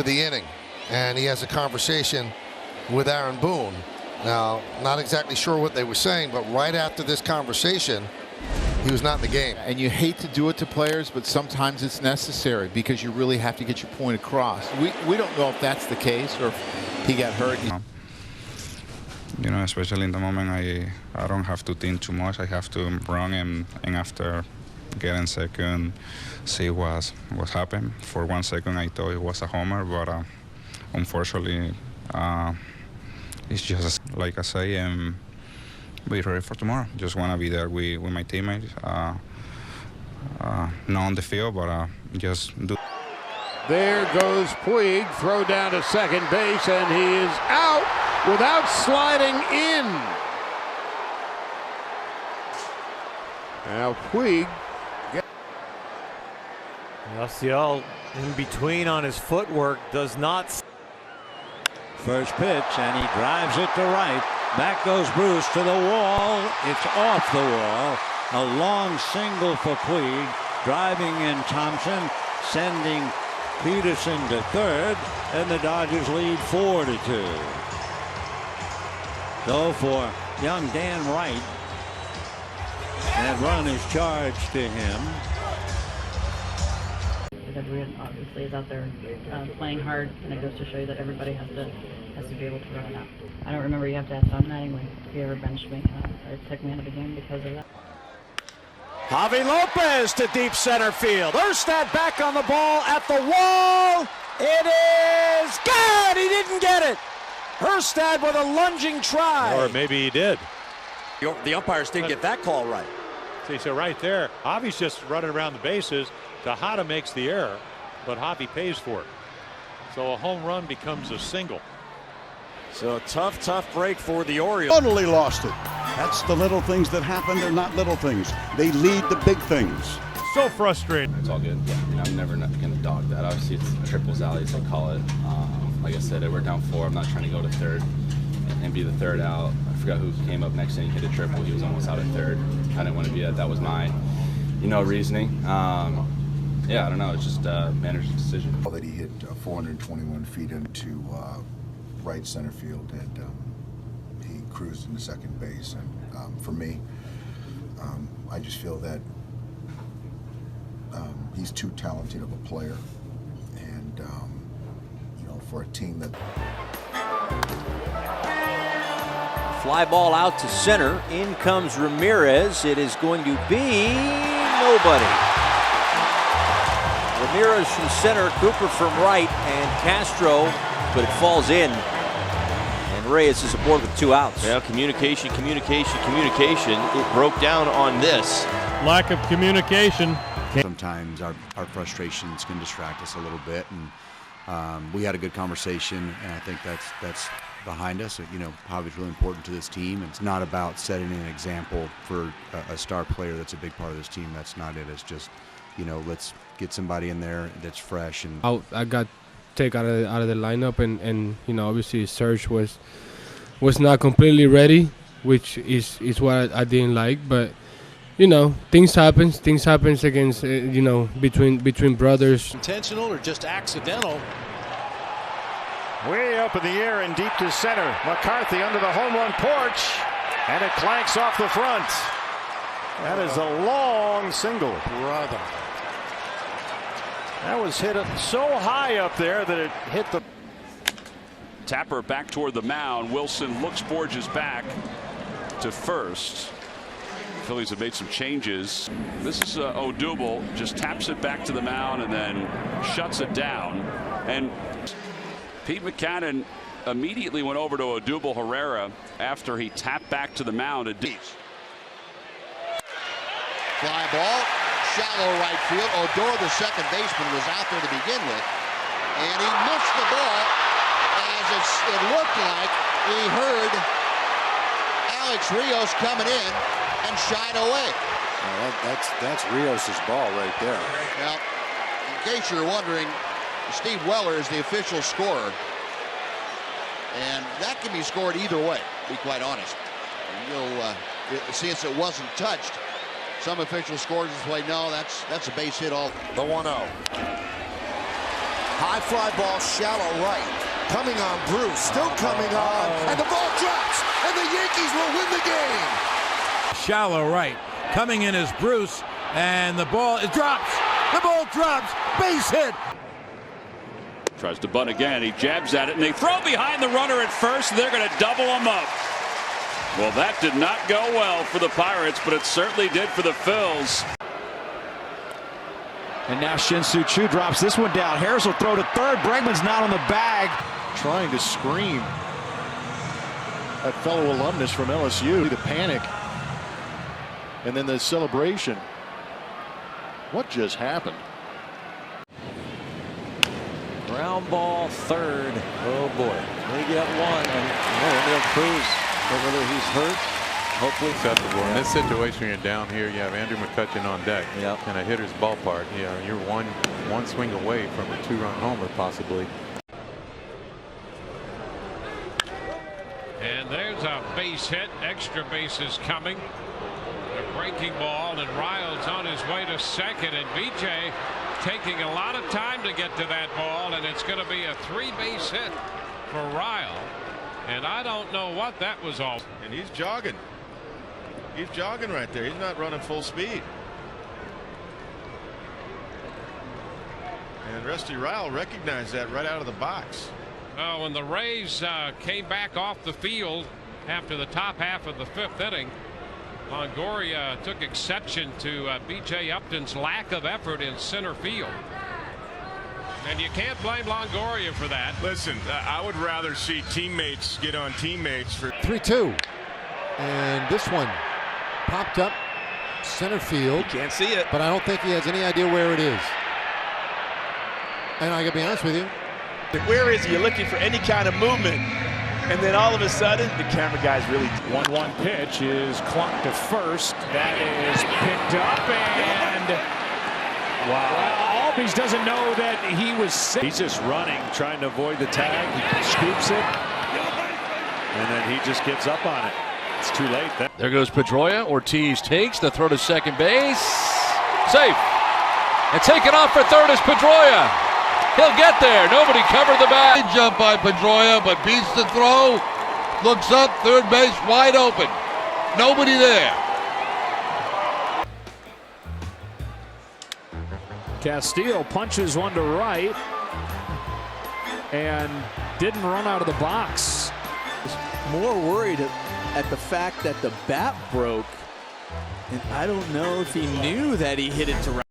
the inning, and he has a conversation with Aaron Boone. Now, not exactly sure what they were saying, but right after this conversation, he was not in the game. And you hate to do it to players, but sometimes it's necessary because you really have to get your point across. We don't know if that's the case or if he got hurt. You know, especially in the moment, I don't have to think too much. I have to run and after getting second, see what's happened. For 1 second, I thought it was a homer, but unfortunately, it's just like I say, and be ready for tomorrow. Just want to be there with my teammates, not on the field, but just do. There goes Puig, throw down to second base, and he is out without sliding in. Now Puig. Yasiel in between on his footwork does not. First pitch, and he drives it to right. Back goes Bruce to the wall. It's off the wall. A long single for Puig. Driving in Thompson, sending Peterson to third, and the Dodgers lead 4-2. So for young Dan Wright, that run is charged to him. Everyone obviously is out there playing hard, and it goes to show you that everybody has to be able to run it out. I don't remember you have to ask Tom Mattingly if he ever benched me or took me out of the game because of that. Javi Lopez to deep center field. Erstad back on the ball at the wall. It is good. He didn't get it. Erstad with a lunging try. Or maybe he did. The umpires didn't get that call right. See, so right there, Javi's just running around the bases. Tejada makes the error, but Javi pays for it. So a home run becomes a single. So a tough break for the Orioles. Totally lost it. That's the little things that happen. They're not little things. They lead the big things. So frustrating. It's all good. Yeah, I mean, I'm never going to dog that. Obviously, it's triples alley, as they call it. Like I said, we're down 4. I'm not trying to go to third and be the third out. I forgot who came up next and he hit a triple. He was almost out at third. I didn't want to be that. That was my, reasoning. Yeah, I don't know. It's just manager's decision. That he hit 421 feet into right center field, and he cruised into second base. And for me, I just feel that he's too talented of a player, and for a team that. Fly ball out to center. In comes Ramirez. It is going to be nobody. Ramirez from center, Cooper from right, and Castro, but it falls in. And Reyes is aboard with 2 outs. Yeah, communication. It broke down on this. Lack of communication. Sometimes our frustrations can distract us a little bit, and we had a good conversation, and I think that's behind us. Javi's really important to this team. It's not about setting an example for a star player that's a big part of this team. That's not it. It's just, let's get somebody in there that's fresh. And I got taken out of the lineup, and obviously Serge was not completely ready, which is what I didn't like. But things happens against between brothers. Intentional or just accidental? Way up in the air and deep to center. McCarthy under the home run porch, and it clanks off the front. That is a long single, brother. That was hit so high up there that it hit the. Tapper back toward the mound. Wilson looks Borges back to first. Phillies have made some changes. This is Odubel, just taps it back to the mound and then shuts it down. And Pete Mackanin immediately went over to Odubel Herrera after he tapped back to the mound. Fly ball, shallow right field. Odor, the second baseman, was out there to begin with, and he missed the ball as it looked like he heard Alex Rios coming in and shied away. That's Rios' ball right there. Now, in case you're wondering, Steve Weller is the official scorer, and that can be scored either way, to be quite honest. Since it wasn't touched, some official scores this way. No, that's a base hit all. The 1-0. High fly ball, shallow right. Coming on Bruce, still coming on, and the ball drops, and the Yankees will win the game. Shallow right. Coming in is Bruce, and the ball drops. The ball drops. Base hit. Tries to bunt again. He jabs at it, and they throw behind the runner at first. They're going to double him up. Well, that did not go well for the Pirates, but it certainly did for the Phils. And now Shin-Soo Choo drops this one down. Harris will throw to third. Bregman's not on the bag. Trying to scream at fellow alumnus from LSU. The panic. And then the celebration. What just happened? Ground ball, third. Oh boy, they get one, and they'll cruise. Whether he's hurt, hopefully acceptable. In this situation, you're down here. You have Andrew McCutchen on deck. In a hitter's ballpark. You're one swing away from a 2-run homer, possibly. And there's a base hit. Extra bases coming. A breaking ball, and Riles on his way to second, and BJ taking a lot of time to get to that ball, and it's going to be a 3-base hit for Ryle. And I don't know what that was all. And he's jogging. He's jogging right there. He's not running full speed. And Rusty Ryle recognized that right out of the box. Well, when the Rays came back off the field after the top half of the 5th inning, Longoria took exception to B.J. Upton's lack of effort in center field. And you can't blame Longoria for that. Listen, I would rather see teammates get on teammates for 3-2. And this one popped up center field. You can't see it. But I don't think he has any idea where it is. And I gotta be honest with you. Where is he? You're looking for any kind of movement. And then all of a sudden, the camera guy's really... 1-1 pitch is clocked to first. That is picked up, and... Wow. Well, Albies doesn't know that he was sick. He's just running, trying to avoid the tag. He scoops it, and then he just gets up on it. It's too late then. There goes Pedroia. Ortiz takes the throw to second base. Safe. And taken off for third is Pedroia. He'll get there. Nobody covered the bag. Jump by Pedroia, but beats the throw. Looks up, third base wide open. Nobody there. Castillo punches one to right and didn't run out of the box. More worried at the fact that the bat broke, and I don't know if he knew that he hit it to right.